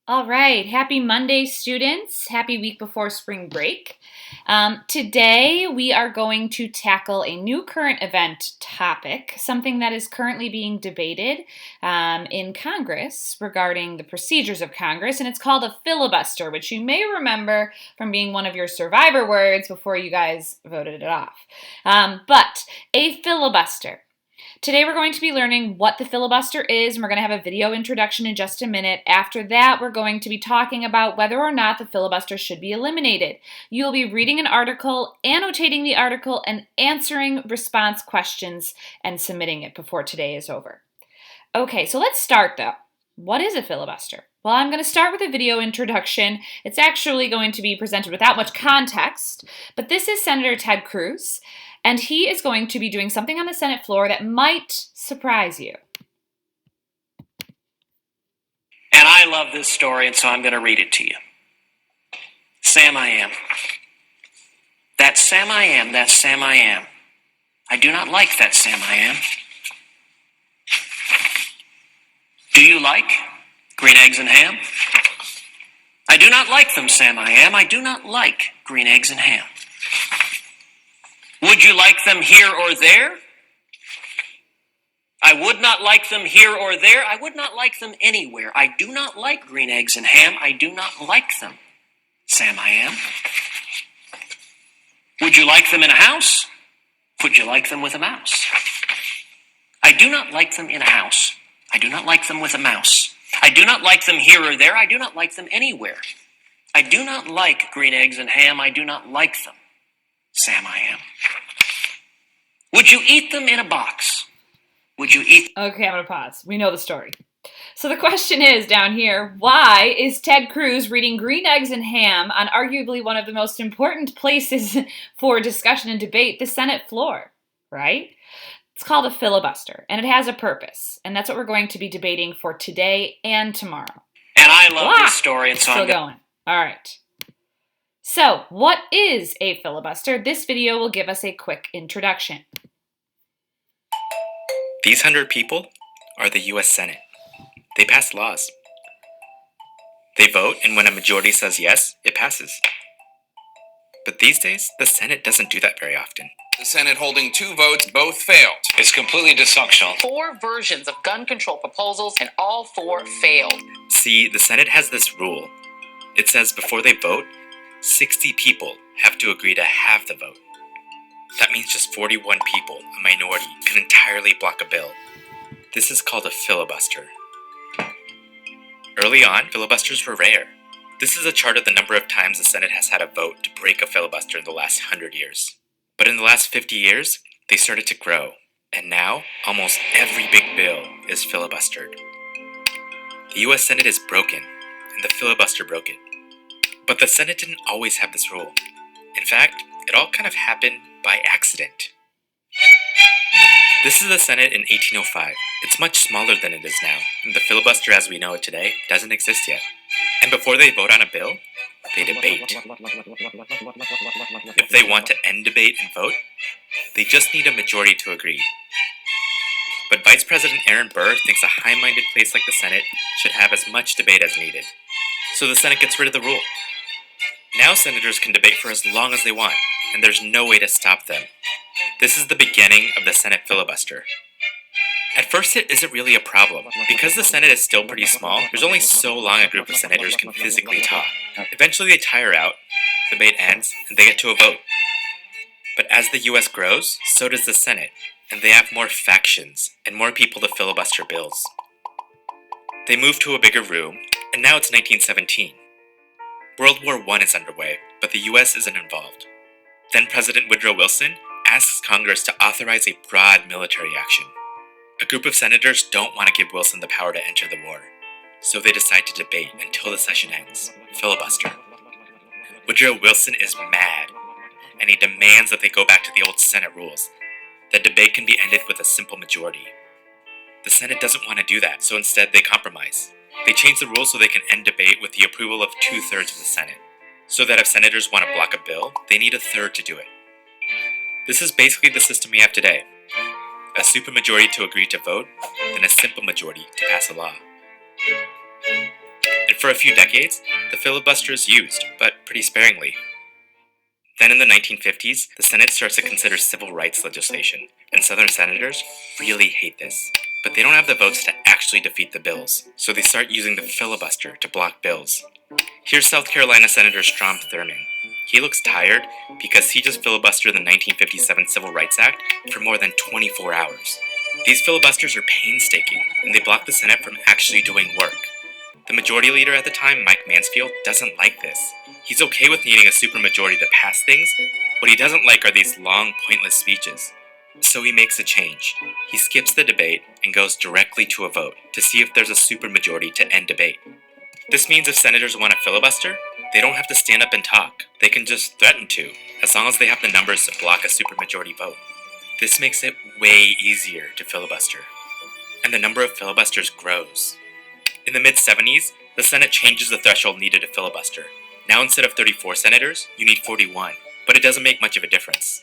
All right. Happy Monday, students. Happy week before spring break. Today, we are going to tackle a new current event topic, something that is currently being debated in Congress regarding the procedures of Congress, and it's called a filibuster, which you may remember from being one of your survivor words before you guys voted it off. But a filibuster. Today we're going to be learning what the filibuster is, and we're going to have a video introduction in just a minute. After that, we're going to be talking about whether or not the filibuster should be eliminated. You'll be reading an article, annotating the article, and answering response questions and submitting it before today is over. Okay, so let's start though. What is a filibuster? Well, I'm going to start with a video introduction. It's actually going to be presented without much context, but this is Senator Ted Cruz, and he is going to be doing something on the Senate floor that might surprise you. And I love this story, and so I'm going to read it to you. Sam I am. That Sam I am, that Sam I am. I do not like that Sam I am. Do you like green eggs and ham? I do not like them, Sam I am. I do not like green eggs and ham. Would you like them here or there? I would not like them here or there. I would not like them anywhere. I do not like green eggs and ham. I do not like them, Sam I am. Would you like them in a house? Would you like them with a mouse? I do not like them in a house. I do not like them with a mouse. I do not like them here or there. I do not like them anywhere. I do not like green eggs and ham. I do not like them, Sam I am. Would you eat them in a box? Would you eat... Okay, I'm going to pause. We know the story. So the question is down here, why is Ted Cruz reading green eggs and ham on arguably one of the most important places for discussion and debate, the Senate floor, right? It's called a filibuster, and it has a purpose, and that's what we're going to be debating for today and tomorrow. And I love this story, and so Still going. All right. So, what is a filibuster? This video will give us a quick introduction. These 100 people are the U.S. Senate. They pass laws. They vote, and when a majority says yes, it passes. But these days, the Senate doesn't do that very often. The Senate holding 2 votes, both failed. It's completely dysfunctional. 4 versions of gun control proposals, and all 4 failed. See, the Senate has this rule. It says before they vote, 60 people have to agree to have the vote. That means just 41 people, a minority, can entirely block a bill. This is called a filibuster. Early on, filibusters were rare. This is a chart of the number of times the Senate has had a vote to break a filibuster in the last 100 years. But in the last 50 years, they started to grow, and now almost every big bill is filibustered. The U.S. Senate is broken, and the filibuster broke it. But the Senate didn't always have this rule. In fact, it all kind of happened by accident. This is the Senate in 1805. It's much smaller than it is now, and the filibuster as we know it today doesn't exist yet. And before they vote on a bill, they debate. If they want to end debate and vote, they just need a majority to agree. But Vice President Aaron Burr thinks a high-minded place like the Senate should have as much debate as needed. So the Senate gets rid of the rule. Now senators can debate for as long as they want, and there's no way to stop them. This is the beginning of the Senate filibuster. At first, it isn't really a problem. Because the Senate is still pretty small, there's only so long a group of senators can physically talk. Eventually they tire out, debate ends, and they get to a vote. But as the US grows, so does the Senate, and they have more factions and more people to filibuster bills. They move to a bigger room, and now it's 1917. World War I is underway, but the US isn't involved. Then President Woodrow Wilson asks Congress to authorize a broad military action. A group of senators don't want to give Wilson the power to enter the war, so they decide to debate until the session ends. Filibuster. Woodrow Wilson is mad, and he demands that they go back to the old Senate rules, that debate can be ended with a simple majority. The Senate doesn't want to do that, so instead they compromise. They change the rules so they can end debate with the approval of 2/3 of the Senate, so that if senators want to block a bill, they need a third to do it. This is basically the system we have today. A supermajority to agree to vote, then a simple majority to pass a law. And and for a few decades, the filibuster is used, but pretty sparingly. Then in the 1950s, the Senate starts to consider civil rights legislation, and Southern senators really hate this. But they don't have the votes to actually defeat the bills, so they start using the filibuster to block bills. Here's South Carolina Senator Strom Thurmond. He looks tired because he just filibustered the 1957 Civil Rights Act for more than 24 hours. These filibusters are painstaking, and they block the Senate from actually doing work. The majority leader at the time, Mike Mansfield, doesn't like this. He's okay with needing a supermajority to pass things. What he doesn't like are these long, pointless speeches. So he makes a change. He skips the debate and goes directly to a vote to see if there's a supermajority to end debate. This means if senators want to filibuster, they don't have to stand up and talk. They can just threaten to, as long as they have the numbers to block a supermajority vote. This makes it way easier to filibuster. And the number of filibusters grows. In the mid-70s, the Senate changes the threshold needed to filibuster. Now instead of 34 senators, you need 41, but it doesn't make much of a difference.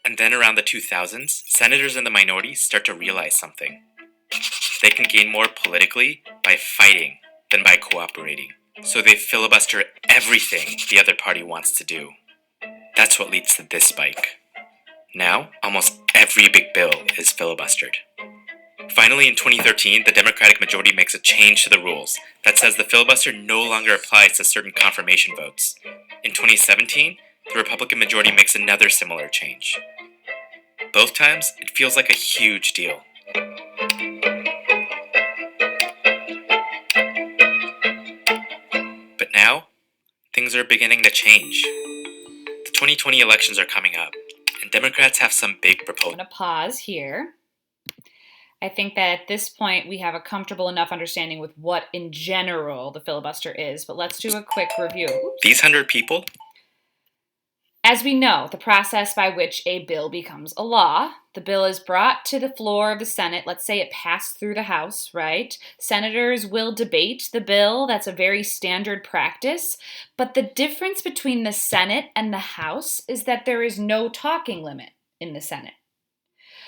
And then around the 2000s, senators in the minority start to realize something. They can gain more politically by fighting than by cooperating. So they filibuster everything the other party wants to do. That's what leads to this spike. Now, almost every big bill is filibustered. Finally, in 2013, the Democratic majority makes a change to the rules that says the filibuster no longer applies to certain confirmation votes. In 2017, the Republican majority makes another similar change. Both times, it feels like a huge deal. But now, things are beginning to change. The 2020 elections are coming up, and Democrats have some big I'm proposals. going to pause here. I think that at this point we have a comfortable enough understanding with what in general the filibuster is, but let's do a quick review. These 100 people, As we know, the process by which a bill becomes a law, the bill is brought to the floor of the Senate. Let's say it passed through the House, right? Senators will debate the bill. That's a very standard practice. But the difference between the Senate and the House is that there is no talking limit in the Senate.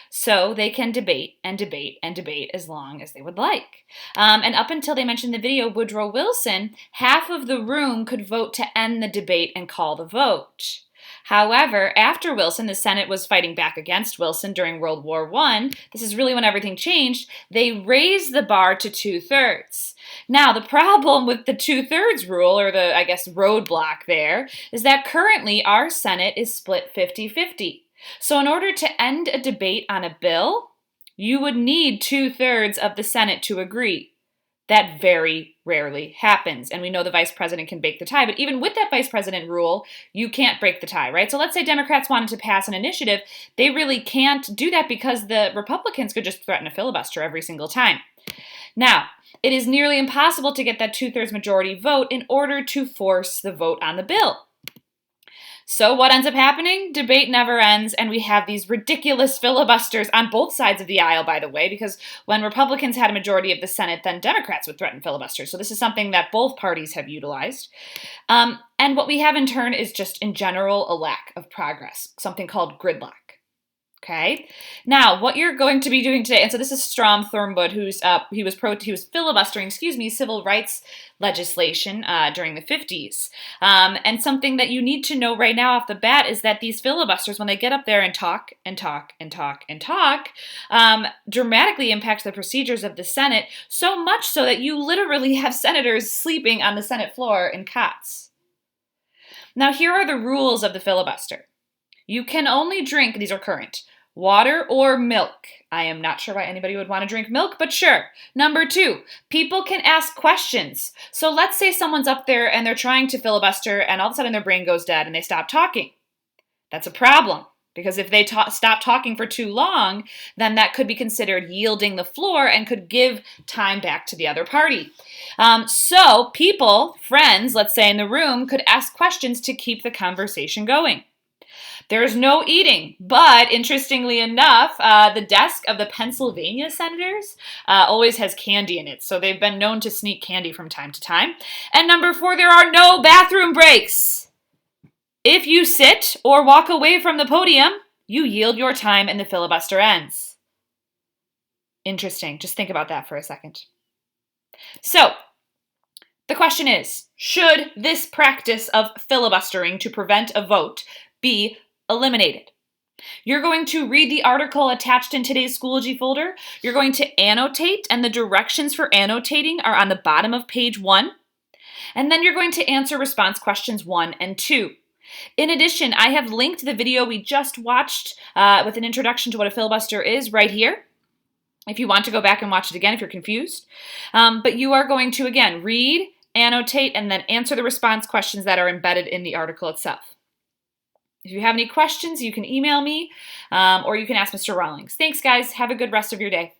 So they can debate and debate and debate as long as they would like. And up until they mentioned the video, Woodrow Wilson, half of the room could vote to end the debate and call the vote. However, after Wilson, the Senate was fighting back against Wilson during World War I. This is really when everything changed. They raised the bar to 2/3. Now, the problem with the 2/3 rule, or the, roadblock there, is that currently our Senate is split 50-50. So in order to end a debate on a bill, you would need 2/3 of the Senate to agree. That very rarely happens. And we know the vice president can break the tie, but even with that vice president rule, you can't break the tie, right? So let's say Democrats wanted to pass an initiative. They really can't do that because the Republicans could just threaten a filibuster every single time. Now, it is nearly impossible to get that 2/3 majority vote in order to force the vote on the bill. So what ends up happening? Debate never ends, and we have these ridiculous filibusters on both sides of the aisle, by the way, because when Republicans had a majority of the Senate, then Democrats would threaten filibusters. So this is something that both parties have utilized. And what we have in turn is just, in general, a lack of progress, something called gridlock. Okay. Now, what you're going to be doing today, and so this is Strom Thurmond, he was filibustering, civil rights legislation during the 50s. And something that you need to know right now off the bat is that these filibusters, when they get up there and talk and talk and talk and talk, dramatically impact the procedures of the Senate, so much so that you literally have senators sleeping on the Senate floor in cots. Now, here are the rules of the filibuster. You can only drink, these are current, water or milk. I am not sure why anybody would want to drink milk, but sure. Number 2, people can ask questions. So let's say someone's up there and they're trying to filibuster and all of a sudden their brain goes dead and they stop talking. That's a problem because if they stop talking for too long, then that could be considered yielding the floor and could give time back to the other party. So people, friends, let's say in the room, could ask questions to keep the conversation going. There's no eating, but interestingly enough, the desk of the Pennsylvania senators always has candy in it, so they've been known to sneak candy from time to time. And number 4, there are no bathroom breaks. If you sit or walk away from the podium, you yield your time and the filibuster ends. Interesting. Just think about that for a second. So, The question is, should this practice of filibustering to prevent a vote be eliminated? You're going to read the article attached in today's Schoology folder. You're going to annotate, and the directions for annotating are on the bottom of page 1. And then you're going to answer response questions 1 and 2. In addition, I have linked the video we just watched with an introduction to what a filibuster is right here, if you want to go back and watch it again if you're confused. But you are going to, again, read, annotate, and then answer the response questions that are embedded in the article itself. If you have any questions, you can email me or you can ask Mr. Rawlings. Thanks, guys. Have a good rest of your day.